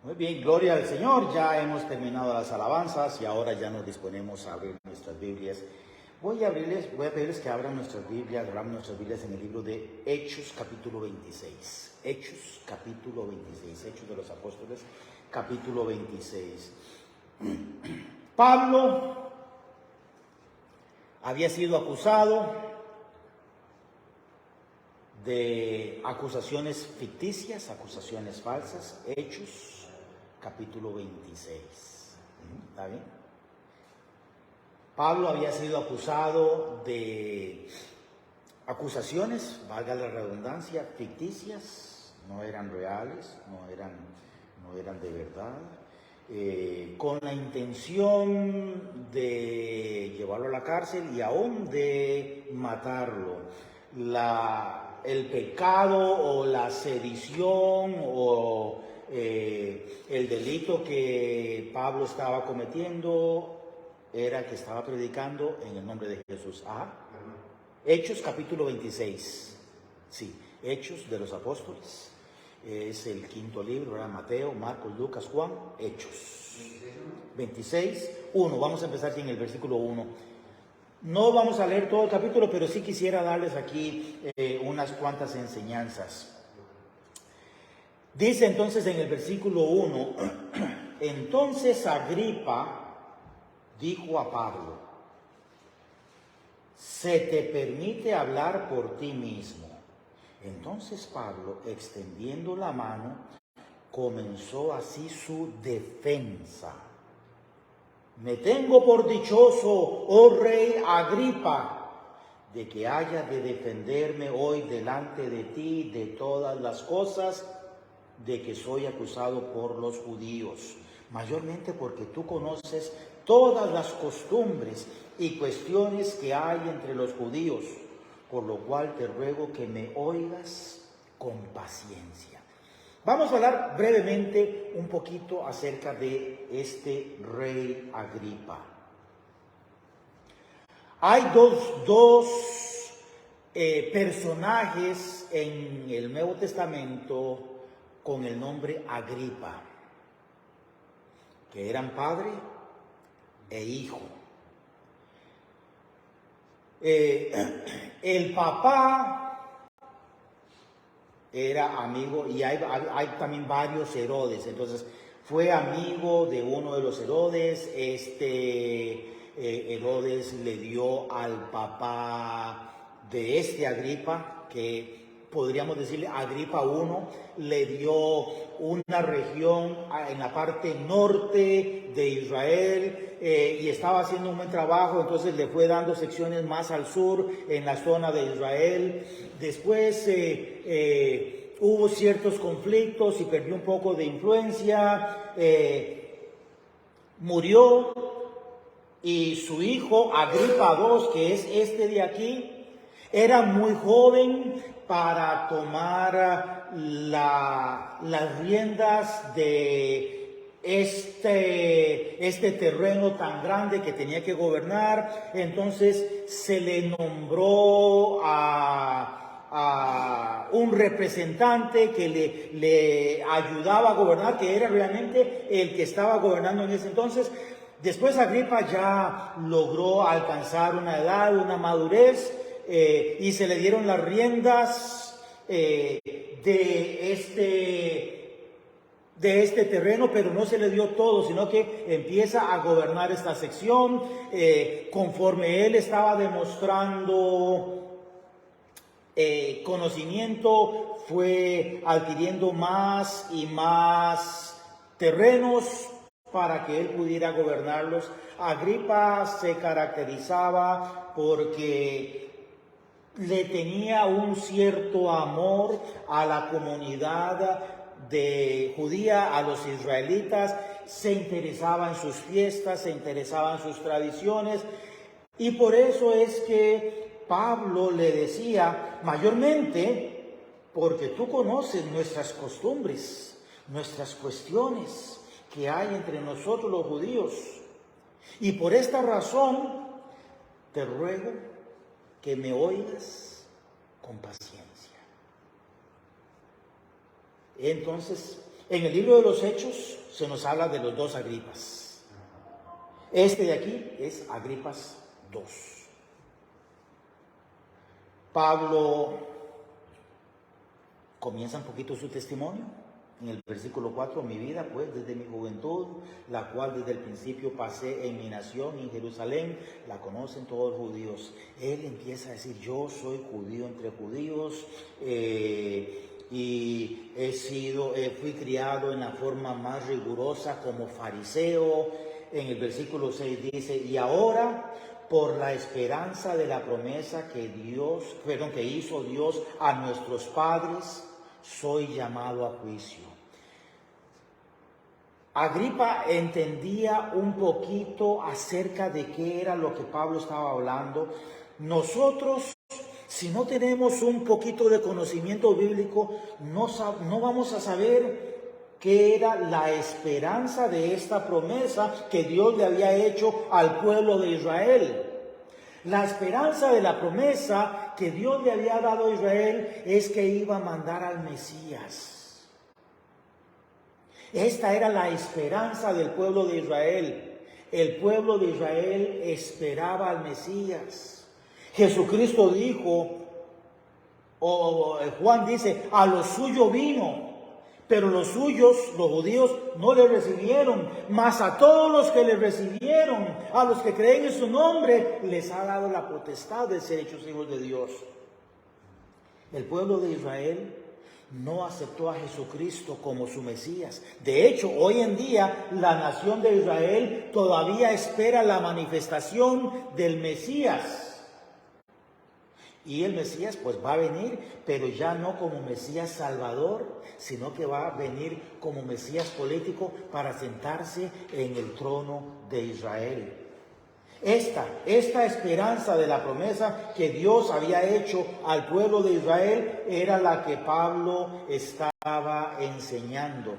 Muy bien, gloria al Señor. Ya hemos terminado las alabanzas y ahora ya nos disponemos a abrir nuestras Biblias. Voy a pedirles que abran nuestras Biblias, abramos nuestras Biblias en el libro de Hechos, capítulo 26. Hechos, capítulo 26. Hechos de los Apóstoles, capítulo 26. Pablo había sido acusado de acusaciones ficticias, acusaciones falsas. Hechos, capítulo 26. ¿Está bien? Pablo había sido acusado de acusaciones, valga la redundancia, ficticias, no eran reales, no eran de verdad, con la intención de llevarlo a la cárcel y aún de matarlo. El pecado o la sedición o el delito que Pablo estaba cometiendo era que estaba predicando en el nombre de Jesús. Hechos capítulo 26. Sí, Hechos de los Apóstoles. Es el quinto libro, ¿verdad? Mateo, Marcos, Lucas, Juan, Hechos. 26, 1. Vamos a empezar aquí en el versículo 1. No vamos a leer todo el capítulo, pero sí quisiera darles aquí unas cuantas enseñanzas. Dice entonces en el versículo 1, entonces Agripa dijo a Pablo, se te permite hablar por ti mismo. Entonces Pablo, extendiendo la mano, comenzó así su defensa. Me tengo por dichoso, oh rey Agripa, de que haya de defenderme hoy delante de ti de todas las cosas de que soy acusado por los judíos, mayormente porque tú conoces todas las costumbres y cuestiones que hay entre los judíos, por lo cual te ruego que me oigas con paciencia. Vamos a hablar brevemente un poquito acerca de este rey Agripa. Hay dos personajes en el Nuevo Testamento con el nombre Agripa, que eran padre e hijo. El papá era amigo, y hay también varios Herodes, entonces fue amigo de uno de los Herodes. Herodes le dio al papá de este Agripa, que podríamos decirle Agripa I, le dio una región en la parte norte de Israel, y estaba haciendo un buen trabajo, entonces le fue dando secciones más al sur, en la zona de Israel. Después hubo ciertos conflictos y perdió un poco de influencia, murió, y su hijo Agripa II, que es este de aquí, era muy joven para tomar las riendas de este terreno tan grande que tenía que gobernar. Entonces se le nombró a un representante que le ayudaba a gobernar, que era realmente el que estaba gobernando en ese entonces. Después Agripa ya logró alcanzar una edad, una madurez, y se le dieron las riendas de este terreno, pero no se le dio todo, sino que empieza a gobernar esta sección. Conforme él estaba demostrando conocimiento, fue adquiriendo más y más terrenos para que él pudiera gobernarlos. Agripa se caracterizaba porque le tenía un cierto amor a la comunidad de judía, a los israelitas, se interesaba en sus fiestas, se interesaba en sus tradiciones, y por eso es que Pablo le decía, mayormente porque tú conoces nuestras costumbres, nuestras cuestiones que hay entre nosotros los judíos, y por esta razón te ruego que me oigas con paciencia. Entonces En el libro de los Hechos se nos habla de los dos Agripas. Este de aquí es Agripas II. Pablo comienza un poquito su testimonio. En el versículo 4, mi vida pues desde mi juventud, la cual desde el principio pasé en mi nación, en Jerusalén, la conocen todos los judíos. Él empieza a decir, yo soy judío entre judíos, y fui criado en la forma más rigurosa como fariseo. En el versículo 6 dice, y ahora por la esperanza de la promesa que hizo Dios a nuestros padres, soy llamado a juicio. Agripa entendía un poquito acerca de qué era lo que Pablo estaba hablando. Nosotros, si no tenemos un poquito de conocimiento bíblico, no vamos a saber qué era la esperanza de esta promesa que Dios le había hecho al pueblo de Israel. La esperanza de la promesa que Dios le había dado a Israel es que iba a mandar al Mesías. Esta era la esperanza del pueblo de Israel. El pueblo de Israel esperaba al Mesías. Jesucristo dijo, Juan dice, a lo suyo vino, pero los suyos, los judíos, no le recibieron. Mas a todos los que le recibieron, a los que creen en su nombre, les ha dado la potestad de ser hechos hijos de Dios. El pueblo de Israel no aceptó a Jesucristo como su Mesías. De hecho, hoy en día, la nación de Israel todavía espera la manifestación del Mesías. Y el Mesías pues va a venir, pero ya no como Mesías Salvador, sino que va a venir como Mesías político para sentarse en el trono de Israel. Esta esperanza de la promesa que Dios había hecho al pueblo de Israel era la que Pablo estaba enseñando.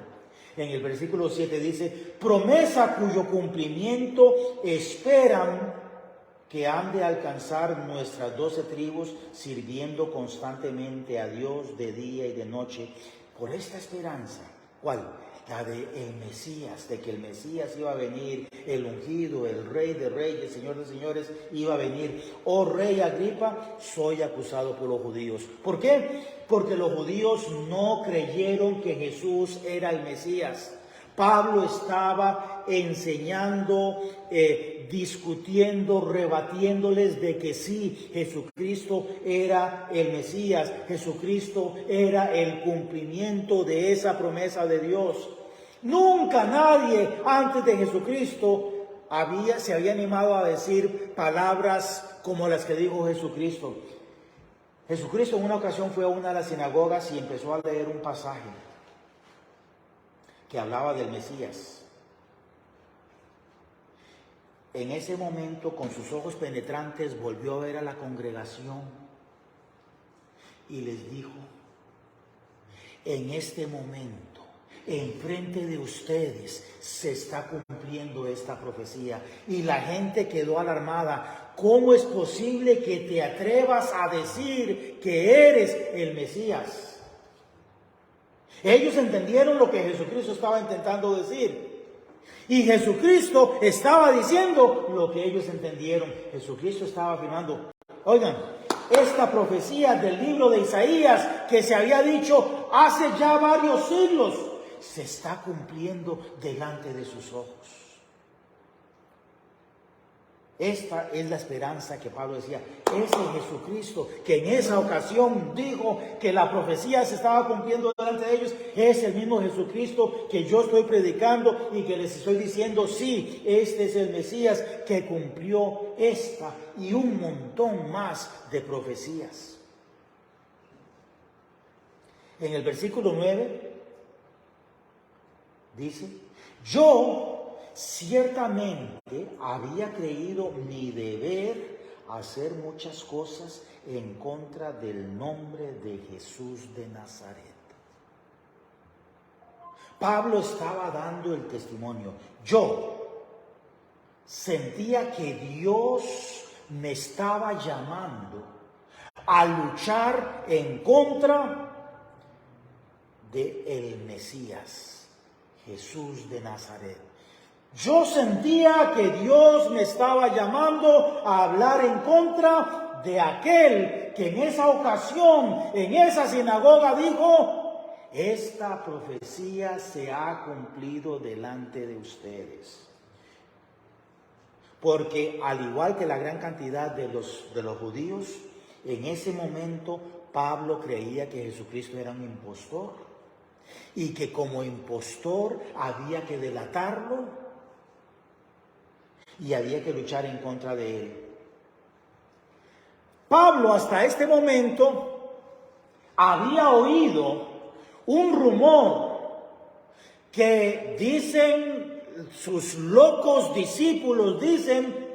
En el versículo 7 dice, promesa cuyo cumplimiento esperan que han de alcanzar nuestras 12 tribus, sirviendo constantemente a Dios de día y de noche, por esta esperanza. ¿Cuál? La de el Mesías, de que el Mesías iba a venir, el ungido, el Rey de reyes, Señor de señores, iba a venir. Oh Rey Agripa, soy acusado por los judíos. ¿Por qué? Porque los judíos no creyeron que Jesús era el Mesías. Pablo estaba enseñando, discutiendo, rebatiéndoles de que sí, Jesucristo era el Mesías, Jesucristo era el cumplimiento de esa promesa de Dios. Nunca nadie antes de Jesucristo se había animado a decir palabras como las que dijo Jesucristo. Jesucristo en una ocasión fue a una de las sinagogas y empezó a leer un pasaje que hablaba del Mesías. En ese momento, con sus ojos penetrantes, volvió a ver a la congregación y les dijo, en este momento, enfrente de ustedes, se está cumpliendo esta profecía. Y la gente quedó alarmada. ¿Cómo es posible que te atrevas a decir que eres el Mesías? Ellos entendieron lo que Jesucristo estaba intentando decir. Y Jesucristo estaba diciendo lo que ellos entendieron. Jesucristo estaba afirmando, oigan, esta profecía del libro de Isaías que se había dicho hace ya varios siglos, se está cumpliendo delante de sus ojos. Esta es la esperanza que Pablo decía. Ese Jesucristo que en esa ocasión dijo que la profecía se estaba cumpliendo delante de ellos, es el mismo Jesucristo que yo estoy predicando y que les estoy diciendo, sí, este es el Mesías que cumplió esta y un montón más de profecías. En el versículo 9 dice, yo ciertamente había creído mi deber hacer muchas cosas en contra del nombre de Jesús de Nazaret. Pablo estaba dando el testimonio. Yo sentía que Dios me estaba llamando a luchar en contra de el Mesías. Jesús de Nazaret. Yo sentía que Dios me estaba llamando a hablar en contra de aquel que en esa ocasión, en esa sinagoga dijo: esta profecía se ha cumplido delante de ustedes. Porque al igual que la gran cantidad de los judíos, en ese momento Pablo creía que Jesucristo era un impostor y que como impostor había que delatarlo y había que luchar en contra de él. Pablo hasta este momento había oído un rumor que dicen sus locos discípulos, dicen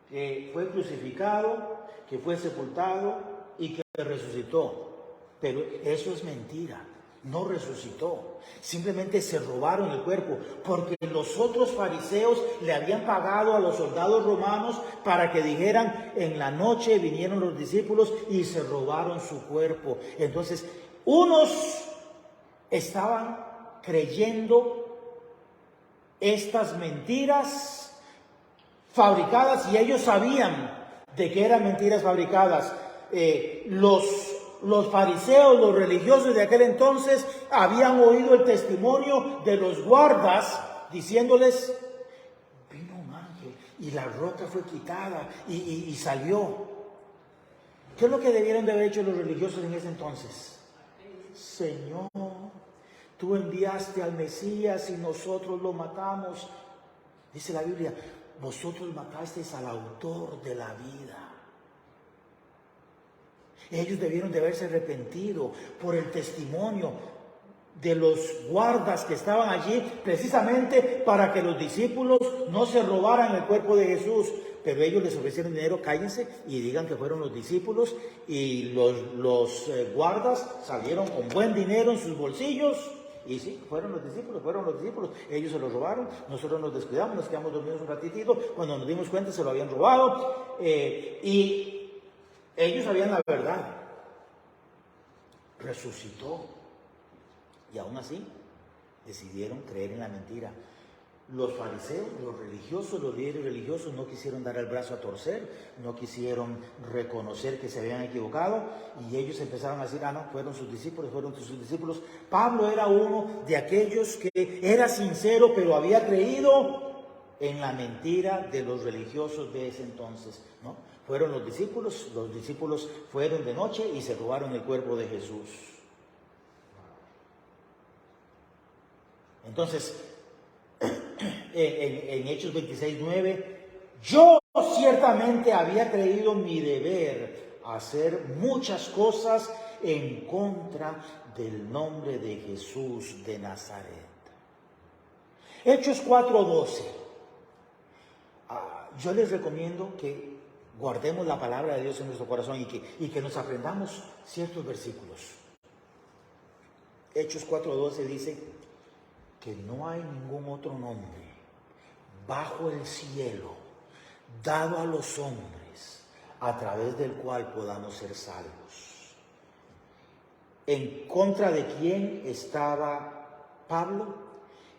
que fue crucificado, que fue sepultado y que resucitó. Pero eso es mentira. No resucitó, simplemente se robaron el cuerpo, porque los otros fariseos le habían pagado a los soldados romanos para que dijeran: en la noche vinieron los discípulos y se robaron su cuerpo. Entonces, unos estaban creyendo estas mentiras fabricadas y ellos sabían de que eran mentiras fabricadas. Los fariseos, los religiosos de aquel entonces, habían oído el testimonio de los guardas diciéndoles: vino un ángel y la roca fue quitada y salió. ¿Qué es lo que debieron de haber hecho los religiosos en ese entonces? Señor, tú enviaste al Mesías y nosotros lo matamos. Dice la Biblia: vosotros matasteis al autor de la vida. Ellos debieron de haberse arrepentido por el testimonio de los guardas que estaban allí, precisamente para que los discípulos no se robaran el cuerpo de Jesús. Pero ellos les ofrecieron dinero: cállense y digan que fueron los discípulos. Y los guardas salieron con buen dinero en sus bolsillos. Y sí, fueron los discípulos. Ellos se lo robaron, nosotros nos descuidamos, nos quedamos dormidos un ratitito. Cuando nos dimos cuenta se lo habían robado. Y ellos sabían la verdad. Resucitó. Y aún así decidieron creer en la mentira. Los fariseos, los religiosos, los líderes religiosos no quisieron dar el brazo a torcer, no quisieron reconocer que se habían equivocado, y ellos empezaron a decir: no, fueron sus discípulos. Pablo era uno de aquellos que era sincero, pero había creído en la mentira de los religiosos de ese entonces, ¿no? Fueron los discípulos fueron de noche y se robaron el cuerpo de Jesús. Entonces, en Hechos 26:9, yo ciertamente había creído mi deber hacer muchas cosas en contra del nombre de Jesús de Nazaret. Hechos 4:12. Yo les recomiendo que guardemos la palabra de Dios en nuestro corazón y que nos aprendamos ciertos versículos. Hechos 4:12 dice que no hay ningún otro nombre bajo el cielo dado a los hombres a través del cual podamos ser salvos. ¿En contra de quién estaba Pablo?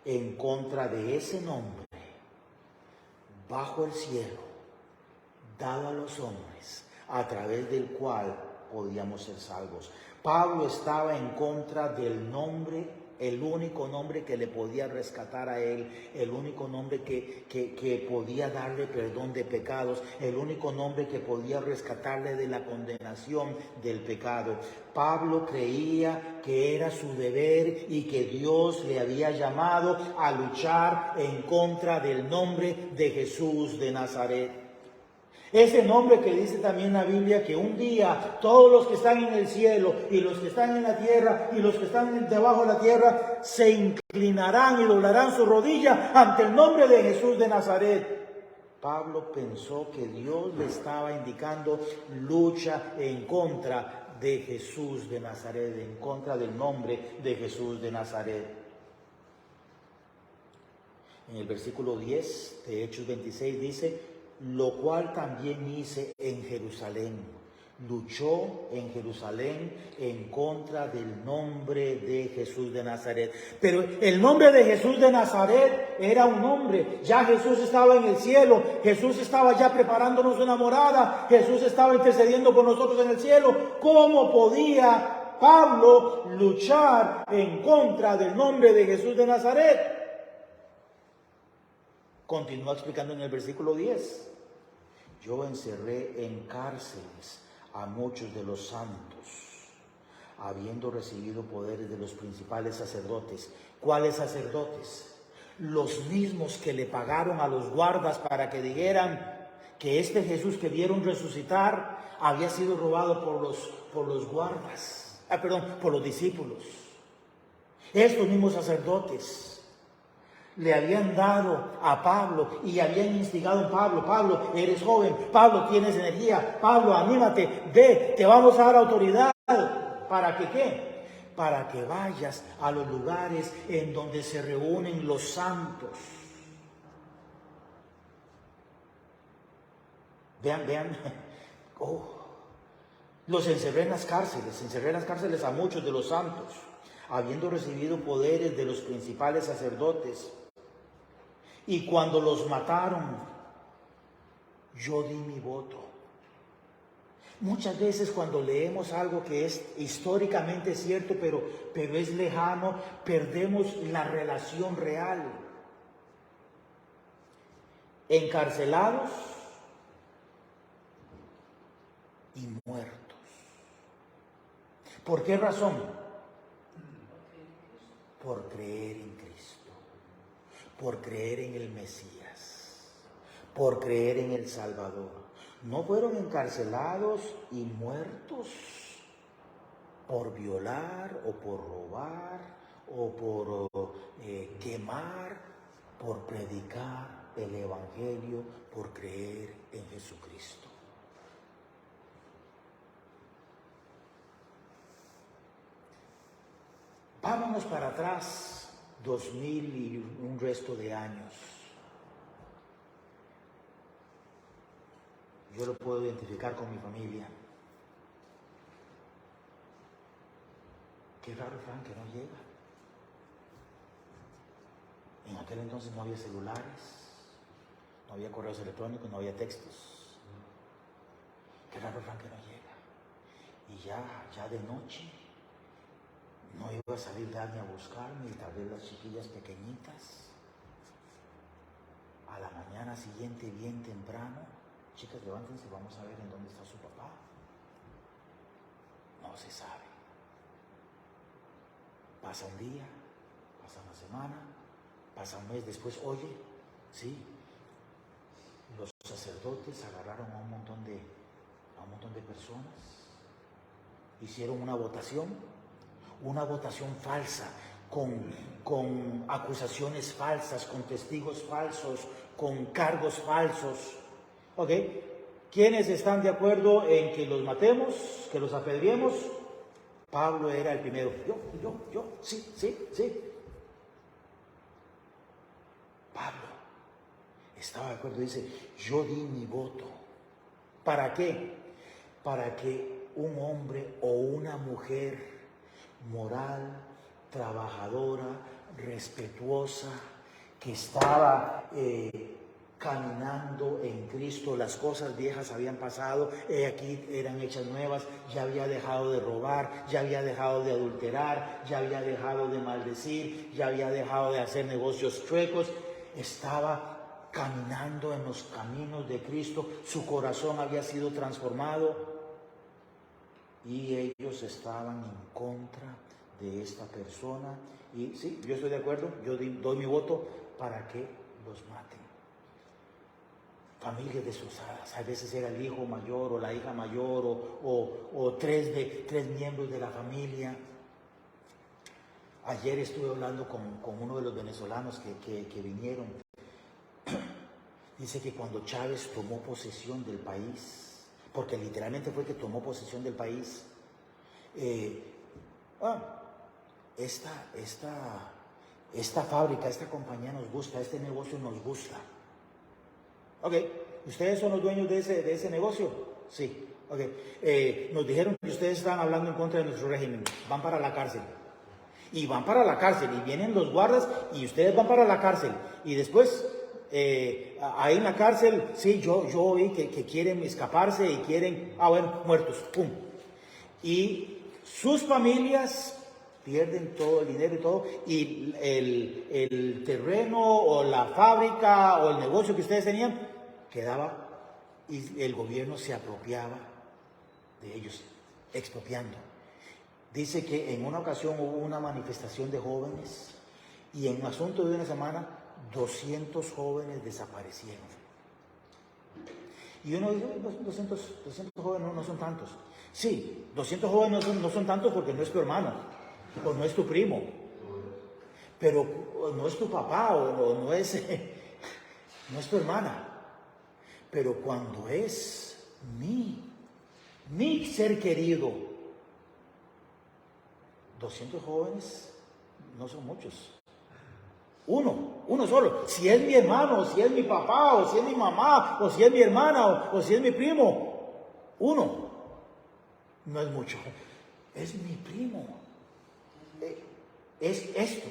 En contra de ese nombre bajo el cielo dado a los hombres a través del cual podíamos ser salvos. Pablo estaba en contra del nombre, el único nombre que le podía rescatar a él, el único nombre que podía darle perdón de pecados, el único nombre que podía rescatarle de la condenación del pecado. Pablo creía que era su deber y que Dios le había llamado a luchar en contra del nombre de Jesús de Nazaret. Ese nombre que dice también la Biblia que un día todos los que están en el cielo y los que están en la tierra y los que están debajo de la tierra se inclinarán y doblarán su rodilla ante el nombre de Jesús de Nazaret. Pablo pensó que Dios le estaba indicando lucha en contra de Jesús de Nazaret, en contra del nombre de Jesús de Nazaret. En el versículo 10 de Hechos 26 dice: lo cual también hice en Jerusalén, luchó en Jerusalén en contra del nombre de Jesús de Nazaret. Pero el nombre de Jesús de Nazaret era un nombre. Ya Jesús estaba en el cielo. Jesús estaba ya preparándonos una morada. Jesús estaba intercediendo por nosotros en el cielo. ¿Cómo podía Pablo luchar en contra del nombre de Jesús de Nazaret? Continúa explicando en el versículo 10. Yo encerré en cárceles a muchos de los santos, habiendo recibido poderes de los principales sacerdotes. ¿Cuáles sacerdotes? Los mismos que le pagaron a los guardas para que dijeran que este Jesús que vieron resucitar había sido robado por los guardas, por los discípulos. Estos mismos sacerdotes le habían dado a Pablo y habían instigado a Pablo: Pablo, eres joven, Pablo, tienes energía, Pablo, anímate, ve, te vamos a dar autoridad. ¿Para que qué? Para que vayas a los lugares en donde se reúnen los santos. Vean, los encerré en las cárceles a muchos de los santos, habiendo recibido poderes de los principales sacerdotes. Y cuando los mataron, yo di mi voto. Muchas veces cuando leemos algo que es históricamente cierto, pero es lejano, perdemos la relación real. Encarcelados y muertos. ¿Por qué razón? Por creer en Cristo, por creer en el Mesías, por creer en el Salvador. No fueron encarcelados y muertos por violar o por robar o por quemar, por predicar el Evangelio, por creer en Jesucristo. Vámonos para atrás, 2000 y un resto de años. Yo lo puedo identificar con mi familia. Qué raro, Frank, que no llega. En aquel entonces no había celulares, no había correos electrónicos, no había textos. Qué raro, Frank, que no llega. Y ya de noche no iba a salir nadie a buscarme, y tal vez las chiquillas pequeñitas. A la mañana siguiente, bien temprano: chicas, levántense, vamos a ver en dónde está su papá. No se sabe. Pasa un día, pasa una semana, pasa un mes, después, oye, sí, los sacerdotes agarraron a un montón de personas, hicieron una votación falsa, con acusaciones falsas, con testigos falsos, con cargos falsos. ¿Ok? ¿Quiénes están de acuerdo en que los matemos, que los apedreemos? Pablo era el primero. Yo, sí. Pablo estaba de acuerdo, dice: yo di mi voto. ¿Para qué? Para que un hombre o una mujer moral, trabajadora, respetuosa, que estaba caminando en Cristo, las cosas viejas habían pasado, aquí eran hechas nuevas, ya había dejado de robar, ya había dejado de adulterar, ya había dejado de maldecir, ya había dejado de hacer negocios chuecos, estaba caminando en los caminos de Cristo, su corazón había sido transformado, y ellos estaban en contra de esta persona. Y sí, yo estoy de acuerdo, yo doy mi voto para que los maten. Familias destrozadas, a veces era el hijo mayor o la hija mayor o tres miembros de la familia. Ayer estuve hablando con uno de los venezolanos que vinieron. Dice que cuando Chávez tomó posesión del país, porque literalmente fue que tomó posesión del país, esta fábrica, esta compañía nos gusta, este negocio nos gusta. Ok, ustedes son los dueños de ese negocio. Sí, ok. Nos dijeron que ustedes están hablando en contra de nuestro régimen. Van para la cárcel. Y van para la cárcel. Y vienen los guardas y ustedes van para la cárcel. Y después, ahí en la cárcel, sí, yo oí que quieren escaparse y quieren, bueno, muertos. Pum. Y sus familias pierden todo el dinero y todo, y el terreno o la fábrica o el negocio que ustedes tenían quedaba, y el gobierno se apropiaba de ellos, expropiando. Dice que en una ocasión hubo una manifestación de jóvenes y en un asunto de una semana 200 jóvenes desaparecieron. Y uno dice, 200 jóvenes no son tantos. Sí, 200 jóvenes no son tantos porque no es tu hermano, o no es tu primo, pero no es tu papá, o no es tu hermana. Pero cuando es mi ser querido, 200 jóvenes no son muchos. Uno solo. Si es mi hermano, o si es mi papá, o si es mi mamá, o si es mi hermana, o si es mi primo, uno. No es mucho. Es mi primo. Es esto.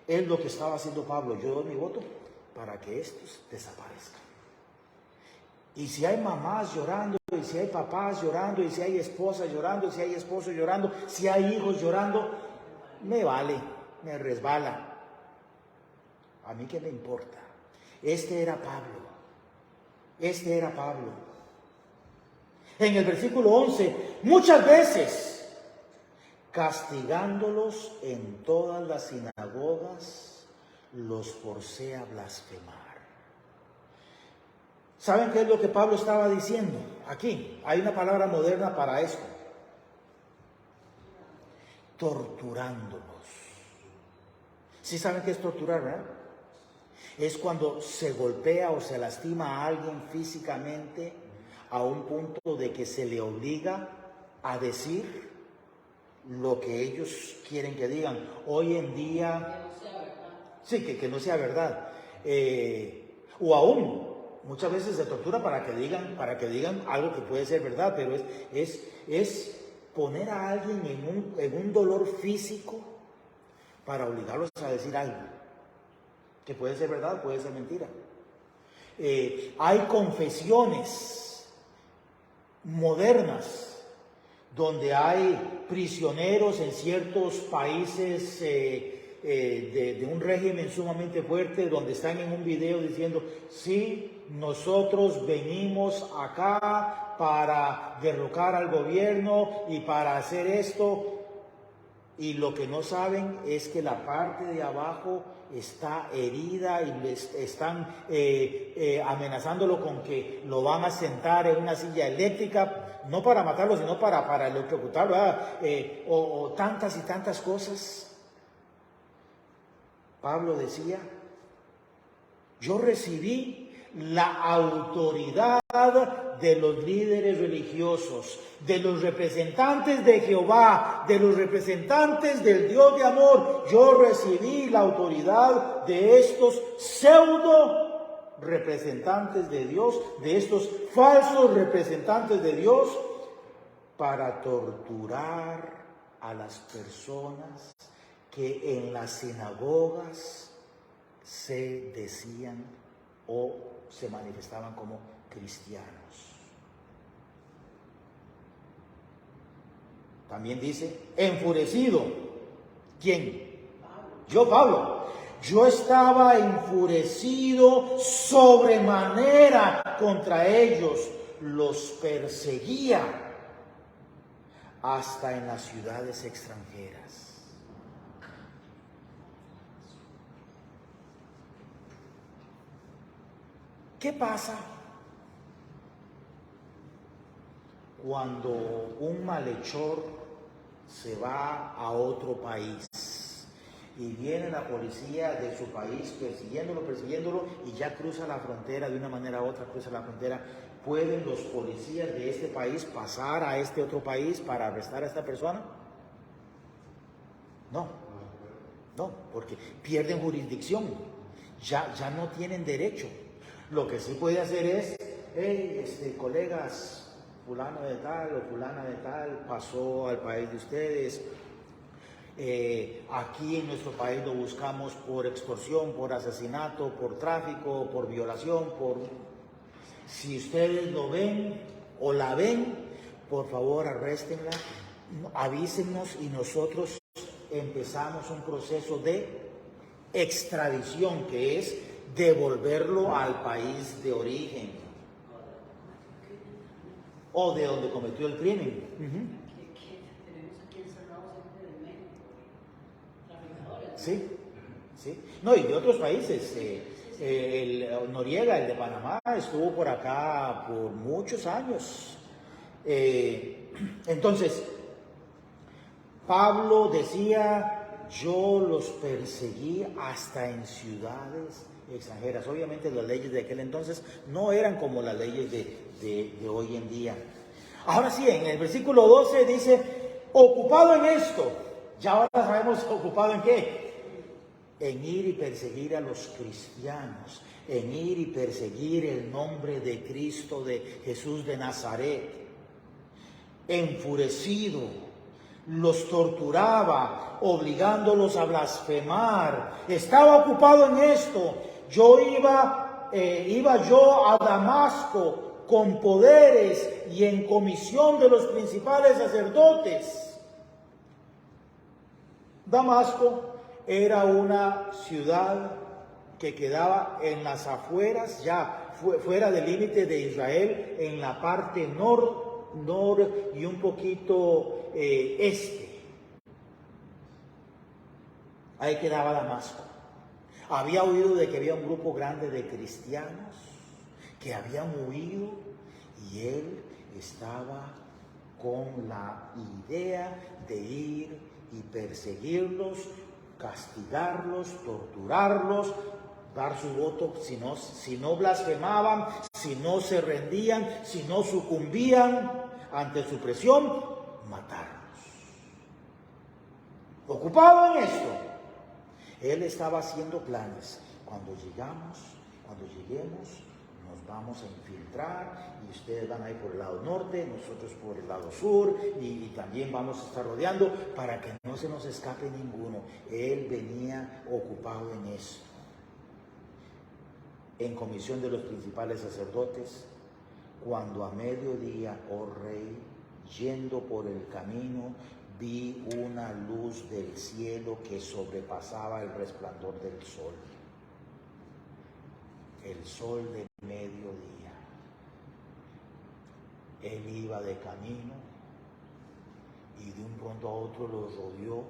Es lo que estaba haciendo Pablo. Yo doy mi voto para que estos desaparezcan. Y si hay mamás llorando, y si hay papás llorando, y si hay esposas llorando, y si hay esposos llorando, si hay hijos llorando, me vale, me resbala. A mí qué me importa. Este era Pablo. En el versículo 11, muchas veces castigándolos en todas las sinagogas, los forcé a blasfemar. ¿Saben qué es lo que Pablo estaba diciendo? Aquí hay una palabra moderna para esto. Torturándolos. ¿Sí saben qué es torturar, verdad? Es cuando se golpea o se lastima a alguien físicamente a un punto de que se le obliga a decir lo que ellos quieren que digan. Hoy en día, sí, que no sea verdad. O aún, muchas veces se tortura para que digan algo que puede ser verdad, pero es poner a alguien en un dolor físico para obligarlos a decir algo, que puede ser verdad, puede ser mentira. Hay confesiones modernas donde hay prisioneros en ciertos países de un régimen sumamente fuerte, donde están en un video diciendo, sí, nosotros venimos acá para derrocar al gobierno y para hacer esto. Y lo que no saben es que la parte de abajo está herida y les están amenazándolo con que lo van a sentar en una silla eléctrica, no para matarlo, sino para electrocutarlo, o tantas y tantas cosas. Pablo decía, yo recibí la autoridad de los líderes religiosos, de los representantes de Jehová, de los representantes del Dios de amor. Yo recibí la autoridad de estos pseudo representantes de Dios, de estos falsos representantes de Dios, para torturar a las personas que en las sinagogas se decían o se manifestaban como cristianos. También dice, enfurecido. ¿Quién? Yo, Pablo. Yo estaba enfurecido sobremanera contra ellos. Los perseguía hasta en las ciudades extranjeras. ¿Qué pasa cuando un malhechor se va a otro país y viene la policía de su país persiguiéndolo y ya cruza la frontera de una manera u otra, cruza la frontera? ¿Pueden los policías de este país pasar a este otro país para arrestar a esta persona? No, porque pierden jurisdicción, ya no tienen derecho. Lo que sí puede hacer es, hey, colegas, fulano de tal o fulana de tal pasó al país de ustedes. Aquí en nuestro país lo buscamos por extorsión, por asesinato, por tráfico, por violación, por... Si ustedes lo ven o la ven, por favor arréstenla, avísenos y nosotros empezamos un proceso de extradición, que es devolverlo al país de origen o de donde cometió el crimen. Sí, sí. No, y de otros países. El Noriega, el de Panamá, estuvo por acá por muchos años. Entonces, Pablo decía, yo los perseguí hasta en ciudades extranjeras. Obviamente las leyes de aquel entonces no eran como las leyes de hoy en día. Ahora sí, en el versículo 12 dice, ocupado en esto. Ya ahora sabemos ocupado en qué. En ir y perseguir a los cristianos, en ir y perseguir el nombre de Cristo, de Jesús de Nazaret. Enfurecido, los torturaba, obligándolos a blasfemar. Estaba ocupado en esto. Iba yo a Damasco con poderes y en comisión de los principales sacerdotes. Damasco era una ciudad que quedaba en las afueras, ya fuera del límite de Israel, en la parte nor y un poquito este. Ahí quedaba Damasco. Había oído de que había un grupo grande de cristianos que habían huido y él estaba con la idea de ir y perseguirlos, castigarlos, torturarlos, dar su voto si no blasfemaban, si no se rendían, si no sucumbían ante su presión, matarlos. Ocupado en esto, él estaba haciendo planes. Cuando lleguemos, nos vamos a infiltrar y ustedes van a ir por el lado norte, nosotros por el lado sur y también vamos a estar rodeando para que no se nos escape ninguno. Él venía ocupado en eso. En comisión de los principales sacerdotes, cuando a mediodía, oh rey, yendo por el camino, vi una luz del cielo que sobrepasaba el resplandor del sol. El sol de mediodía. Él iba de camino y de un pronto a otro lo rodeó.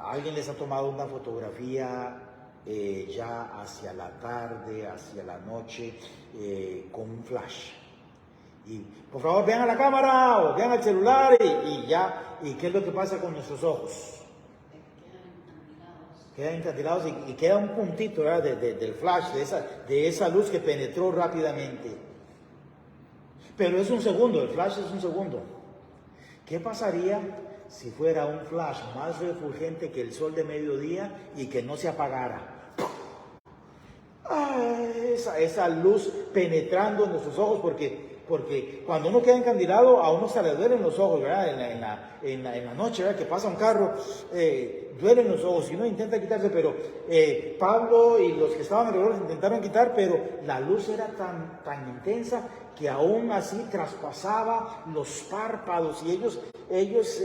Alguien les ha tomado una fotografía ya hacia la tarde, hacia la noche, con un flash. Y por favor vean a la cámara o vean al celular y qué es lo que pasa con nuestros ojos. Quedan encandilados y queda un puntito, ¿verdad? del flash, de esa luz que penetró rápidamente. Pero es un segundo, el flash es un segundo. ¿Qué pasaría si fuera un flash más refulgente que el sol de mediodía y que no se apagara? Esa luz penetrando en nuestros ojos, porque cuando uno queda encandilado a uno se le duelen los ojos, ¿verdad? En la noche, ¿verdad? Que pasa un carro, duelen los ojos y uno intenta quitarse, pero Pablo y los que estaban alrededor intentaron quitar, pero la luz era tan intensa que aún así traspasaba los párpados y ellos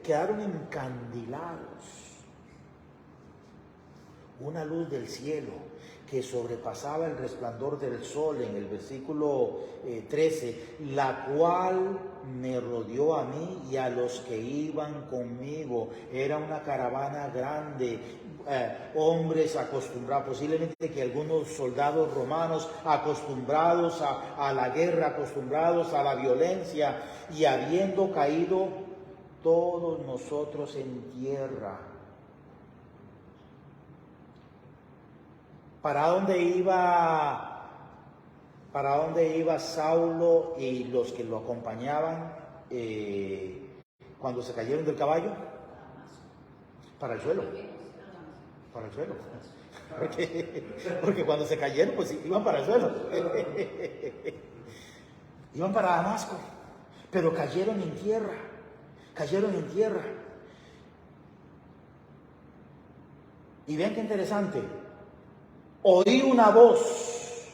quedaron encandilados. Una luz del cielo que sobrepasaba el resplandor del sol, en el versículo 13, la cual me rodeó a mí y a los que iban conmigo. Era una caravana grande, hombres acostumbrados, posiblemente que algunos soldados romanos acostumbrados a la guerra, acostumbrados a la violencia, y habiendo caído todos nosotros en tierra. ¿Para dónde iba Saulo y los que lo acompañaban cuando se cayeron del caballo? Para el suelo. para el suelo. Porque cuando se cayeron, pues iban para el suelo. Iban para Damasco, pero cayeron en tierra. Cayeron en tierra. Y vean qué interesante. Oí una voz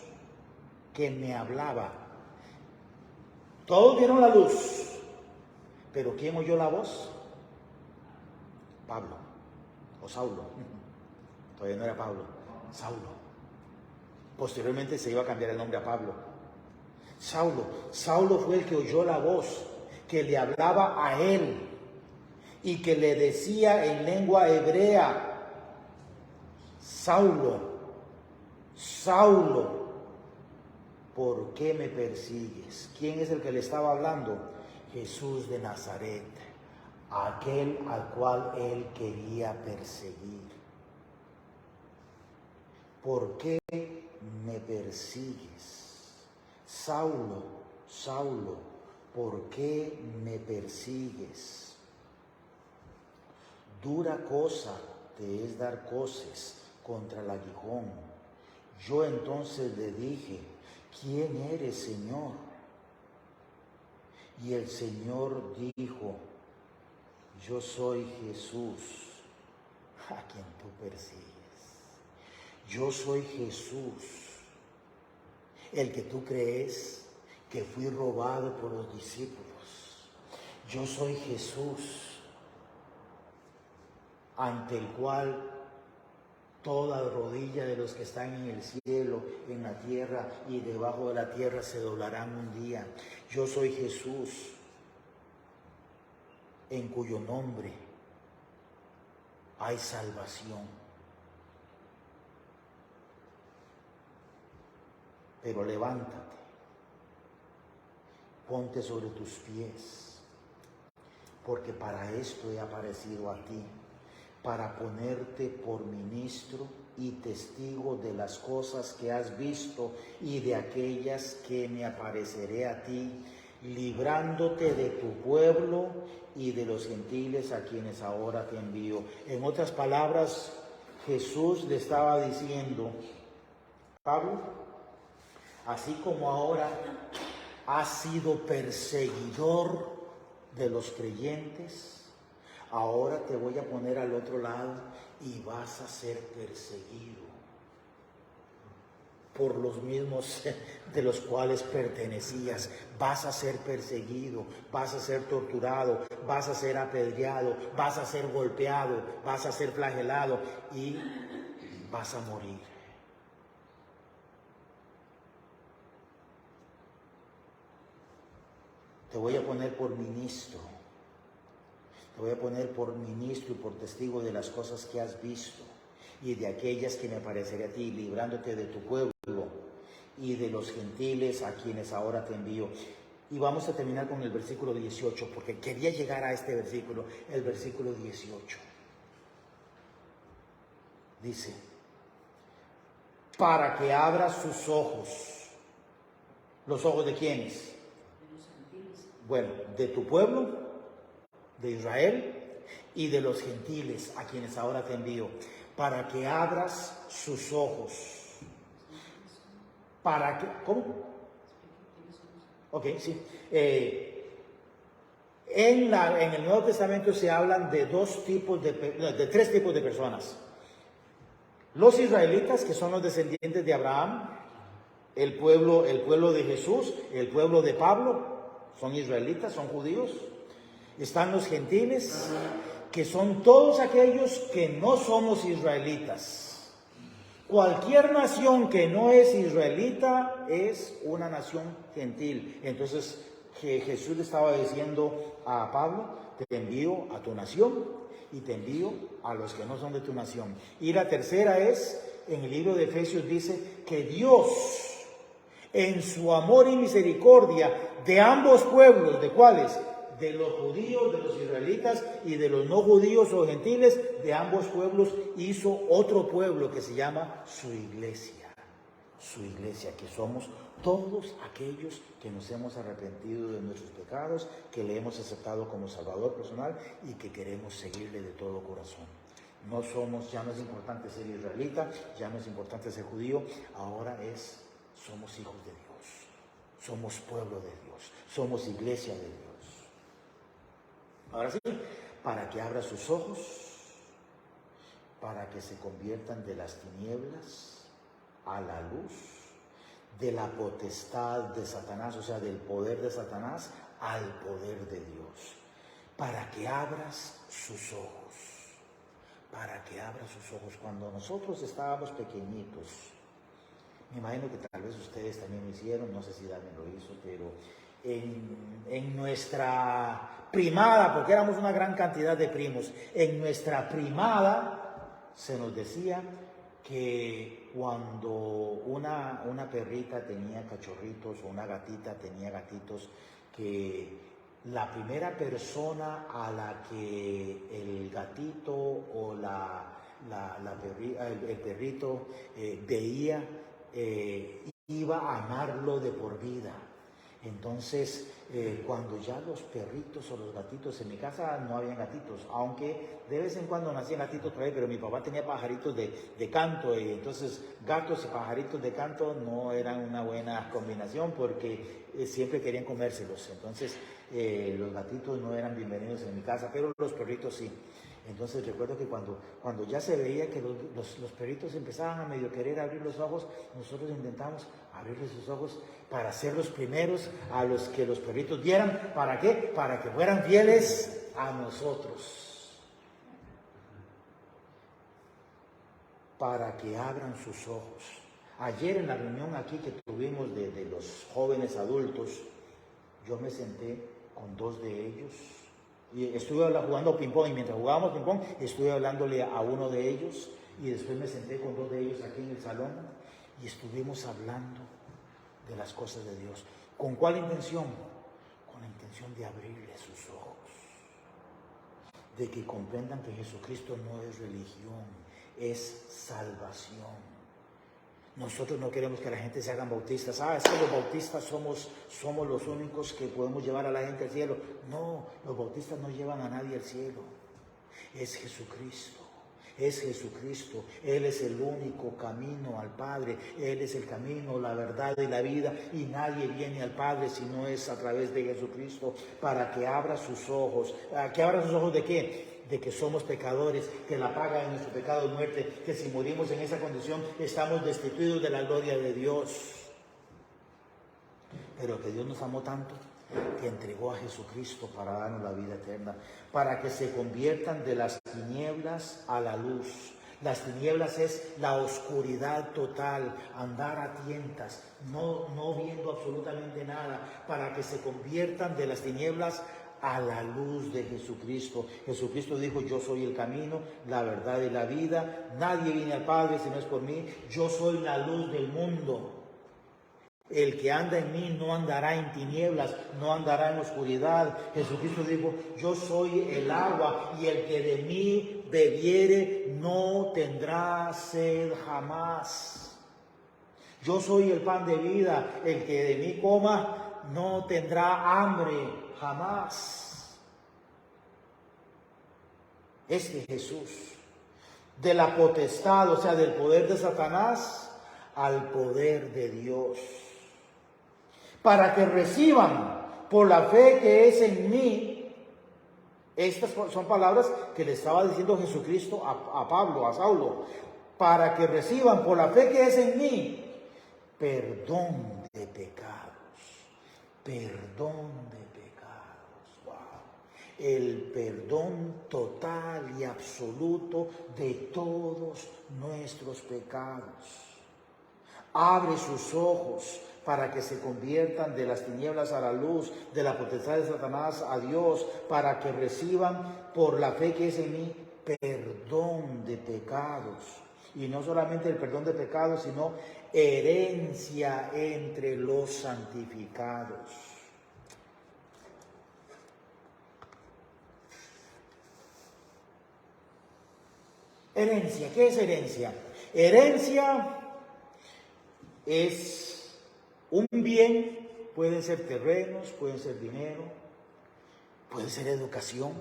que me hablaba. Todos vieron la luz, pero ¿quién oyó la voz? Pablo o Saulo. Todavía no era Pablo, Saulo. Posteriormente se iba a cambiar el nombre a Pablo. Saulo fue el que oyó la voz que le hablaba a él y que le decía en lengua hebrea: Saulo, Saulo, ¿por qué me persigues? ¿Quién es el que le estaba hablando? Jesús de Nazaret, aquel al cual él quería perseguir. ¿Por qué me persigues? Saulo, Saulo, ¿por qué me persigues? Dura cosa te es dar coces contra el aguijón. Yo entonces le dije: ¿quién eres, Señor? Y el Señor dijo: yo soy Jesús, a quien tú persigues. Yo soy Jesús, el que tú crees que fui robado por los discípulos. Yo soy Jesús, ante el cual toda rodilla de los que están en el cielo, en la tierra y debajo de la tierra se doblarán un día. Yo soy Jesús, en cuyo nombre hay salvación. Pero levántate, ponte sobre tus pies, porque para esto he aparecido a ti, para ponerte por ministro y testigo de las cosas que has visto y de aquellas que me apareceré a ti, librándote de tu pueblo y de los gentiles a quienes ahora te envío. En otras palabras, Jesús le estaba diciendo: Pablo, así como ahora has sido perseguidor de los creyentes, ahora te voy a poner al otro lado y vas a ser perseguido por los mismos de los cuales pertenecías. Vas a ser perseguido, vas a ser torturado, vas a ser apedreado, vas a ser golpeado, vas a ser flagelado y vas a morir. Te voy a poner por ministro. Te voy a poner por ministro y por testigo de las cosas que has visto y de aquellas que me apareceré a ti, librándote de tu pueblo y de los gentiles a quienes ahora te envío. Y vamos a terminar con el versículo 18, porque quería llegar a este versículo, el versículo 18. Dice: para que abra sus ojos. ¿Los ojos de quiénes? Bueno, de tu pueblo, de Israel y de los gentiles a quienes ahora te envío, para que abras sus ojos. Para que, ¿cómo? Ok, sí. En el Nuevo Testamento se hablan de tres tipos de personas. Los israelitas, que son los descendientes de Abraham, el pueblo de Jesús, el pueblo de Pablo, son israelitas, son judíos. Están los gentiles, que son todos aquellos que no somos israelitas. Cualquier nación que no es israelita es una nación gentil. Entonces Jesús le estaba diciendo a Pablo: te envío a tu nación y te envío a los que no son de tu nación. Y la tercera es, en el libro de Efesios dice que Dios, en su amor y misericordia de ambos pueblos, ¿de cuáles? De los judíos, de los israelitas y de los no judíos o gentiles, de ambos pueblos hizo otro pueblo que se llama su iglesia. Su iglesia, que somos todos aquellos que nos hemos arrepentido de nuestros pecados, que le hemos aceptado como Salvador personal y que queremos seguirle de todo corazón. Ya no es importante ser israelita, ya no es importante ser judío, ahora somos hijos de Dios, somos pueblo de Dios, somos iglesia de Dios. Ahora sí, para que abra sus ojos, para que se conviertan de las tinieblas a la luz, de la potestad de Satanás, o sea, del poder de Satanás al poder de Dios, para que abras sus ojos, para que abras sus ojos. Cuando nosotros estábamos pequeñitos, me imagino que tal vez ustedes también lo hicieron, no sé si Daniel lo hizo, pero en nuestra primada, porque éramos una gran cantidad de primos, en nuestra primada se nos decía que cuando una perrita tenía cachorritos o una gatita tenía gatitos, que la primera persona a la que el gatito o el perrito veía, iba a amarlo de por vida. Entonces, cuando ya los perritos o los gatitos, en mi casa no habían gatitos, aunque de vez en cuando nacían gatitos por ahí, pero mi papá tenía pajaritos de canto, y entonces gatos y pajaritos de canto no eran una buena combinación porque siempre querían comérselos. Entonces, los gatitos no eran bienvenidos en mi casa, pero los perritos sí. Entonces recuerdo que cuando ya se veía que los perritos empezaban a medio querer abrir los ojos, nosotros intentamos abrirles sus ojos para ser los primeros a los que los perritos dieran. ¿Para qué? Para que fueran fieles a nosotros. Para que abran sus ojos. Ayer en la reunión aquí que tuvimos de los jóvenes adultos, yo me senté con dos de ellos. Y estuve jugando ping-pong, y mientras jugábamos ping-pong, estuve hablándole a uno de ellos, y después me senté con dos de ellos aquí en el salón, y estuvimos hablando de las cosas de Dios. ¿Con cuál intención? Con la intención de abrirles sus ojos, de que comprendan que Jesucristo no es religión, es salvación. Nosotros no queremos que la gente se hagan bautistas. Es que los bautistas somos los únicos que podemos llevar a la gente al cielo. No, los bautistas no llevan a nadie al cielo. Es Jesucristo. Es Jesucristo. Él es el único camino al Padre. Él es el camino, la verdad y la vida. Y nadie viene al Padre si no es a través de Jesucristo. Para que abra sus ojos. ¿Que abra sus ojos de qué? De que somos pecadores, que la paga de nuestro pecado es muerte, que si morimos en esa condición estamos destituidos de la gloria de Dios. Pero que Dios nos amó tanto que entregó a Jesucristo para darnos la vida eterna, para que se conviertan de las tinieblas a la luz. Las tinieblas es la oscuridad total, andar a tientas, no viendo absolutamente nada, para que se conviertan de las tinieblas a la luz de Jesucristo. Jesucristo dijo: yo soy el camino, la verdad y la vida. Nadie viene al Padre si no es por mí. Yo soy la luz del mundo. El que anda en mí no andará en tinieblas, no andará en oscuridad. Jesucristo dijo: yo soy el agua, y el que de mí bebiere no tendrá sed jamás. Yo soy el pan de vida, el que de mí coma no tendrá hambre jamás. Este Jesús, de la potestad, o sea, del poder de Satanás al poder de Dios, para que reciban por la fe que es en mí. Estas son palabras que le estaba diciendo Jesucristo a Pablo, a Saulo, para que reciban por la fe que es en mí perdón de pecados, perdón de pecados. Wow. El perdón total y absoluto de todos nuestros pecados. Abre sus ojos para que se conviertan de las tinieblas a la luz, de la potestad de Satanás a Dios, para que reciban por la fe que es en mí perdón de pecados. Y no solamente el perdón de pecados, sino herencia entre los santificados. Herencia, ¿qué es herencia? Herencia es un bien, pueden ser terrenos, pueden ser dinero, puede ser educación,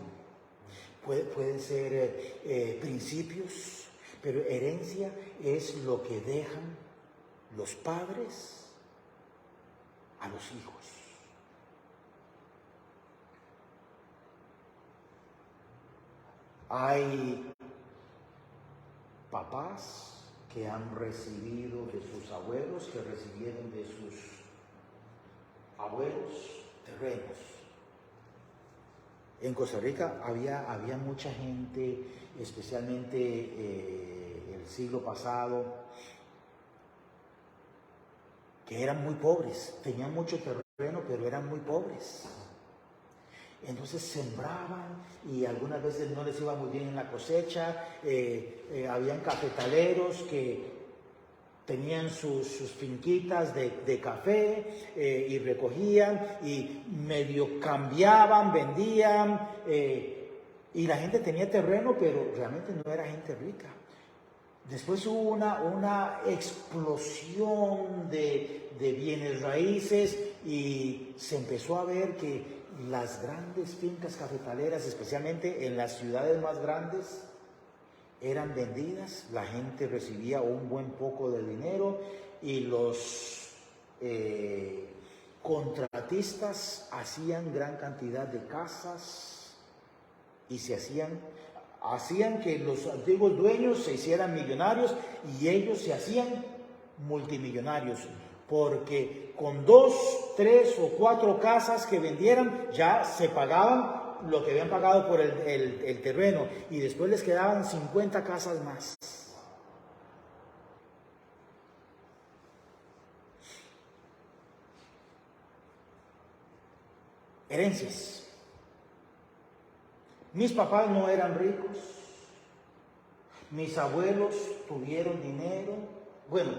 pueden ser principios, pero herencia es lo que dejan los padres a los hijos. Hay papás que han recibido de sus abuelos, que recibieron de sus abuelos terrenos. En Costa Rica había mucha gente, especialmente el siglo pasado, que eran muy pobres, tenían mucho terreno, pero eran muy pobres. Entonces sembraban y algunas veces no les iba muy bien en la cosecha. Habían cafetaleros que tenían sus finquitas de café y recogían y medio cambiaban, vendían y la gente tenía terreno, pero realmente no era gente rica. Después hubo una explosión de bienes raíces y se empezó a ver que las grandes fincas cafetaleras, especialmente en las ciudades más grandes, eran vendidas, la gente recibía un buen poco de dinero y los contratistas hacían gran cantidad de casas y hacían que los antiguos dueños se hicieran millonarios y ellos se hacían multimillonarios, porque con 2, 3 o 4 casas que vendieran ya se pagaban lo que habían pagado por el terreno y después les quedaban 50 casas más. Herencias. Mis papás no eran ricos, mis abuelos tuvieron dinero,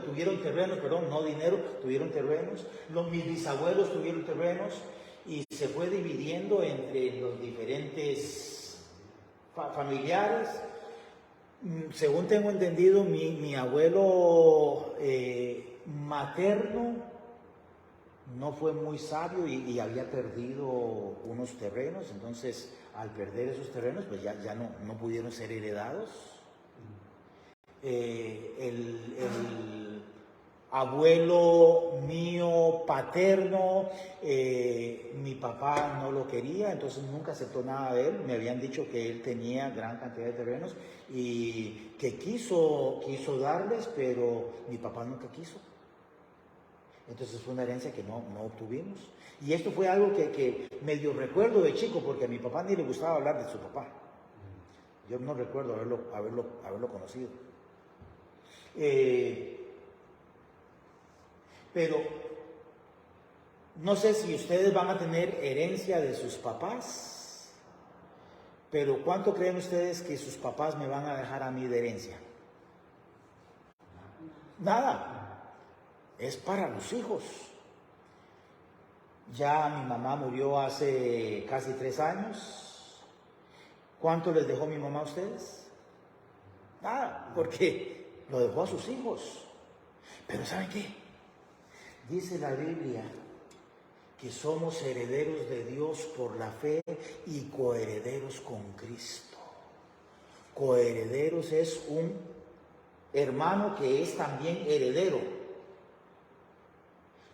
tuvieron terrenos, no dinero, tuvieron terrenos, mis bisabuelos tuvieron terrenos y se fue dividiendo entre los diferentes familiares. Según tengo entendido, mi abuelo materno no fue muy sabio y había perdido unos terrenos, entonces al perder esos terrenos pues ya no pudieron ser heredados. El abuelo mío paterno, mi papá no lo quería, entonces nunca aceptó nada de él. Me habían dicho que él tenía gran cantidad de terrenos y que quiso darles, pero mi papá nunca quiso. Entonces fue una herencia que no obtuvimos. Y esto fue algo que medio recuerdo de chico, porque a mi papá ni le gustaba hablar de su papá. Yo no recuerdo haberlo conocido. Pero no sé si ustedes van a tener herencia de sus papás, pero ¿cuánto creen ustedes que sus papás me van a dejar a mí de herencia? Nada. Es para los hijos. Ya mi mamá murió hace casi 3 años. ¿Cuánto les dejó mi mamá a ustedes? Nada, porque lo dejó a sus hijos. Pero ¿saben qué? Dice la Biblia que somos herederos de Dios por la fe y coherederos con Cristo. Coherederos es un hermano que es también heredero.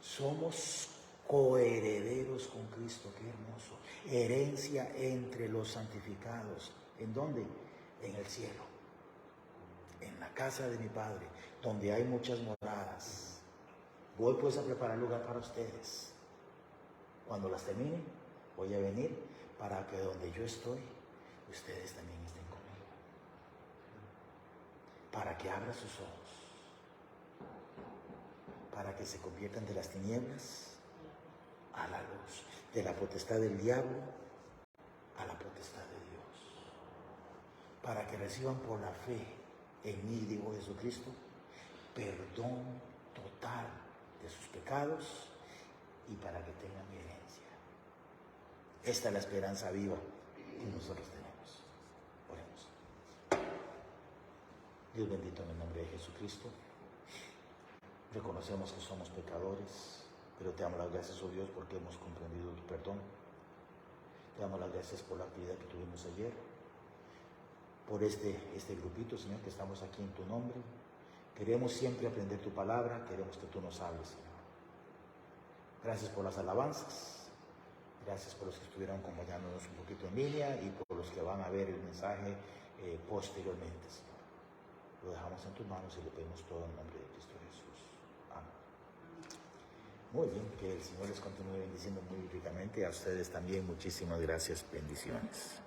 Somos coherederos con Cristo, qué hermoso. Herencia entre los santificados. ¿En dónde? En el cielo. En la casa de mi Padre, donde hay muchas moradas. Voy pues a preparar lugar para ustedes. Cuando las termine, voy a venir para que donde yo estoy, ustedes también estén conmigo. Para que abra sus ojos. Para que se conviertan de las tinieblas a la luz, de la potestad del diablo a la potestad de Dios, para que reciban por la fe en mí, digo Jesucristo, perdón total de sus pecados y para que tengan mi herencia. Esta es la esperanza viva que nosotros tenemos. Oremos. Dios bendito en el nombre de Jesucristo. Reconocemos que somos pecadores, pero te damos las gracias, oh Dios, porque hemos comprendido tu perdón. Te damos las gracias por la actividad que tuvimos ayer por este grupito, Señor, que estamos aquí en tu nombre. Queremos siempre aprender tu palabra, queremos que tú nos hables, Señor. Gracias por las alabanzas, gracias por los que estuvieron acompañándonos un poquito en línea y por los que van a ver el mensaje posteriormente, Señor. Lo dejamos en tus manos y le pedimos todo en nombre de Cristo Jesús. Amén. Muy bien, que el Señor les continúe bendiciendo muy ricamente. A ustedes también muchísimas gracias, bendiciones.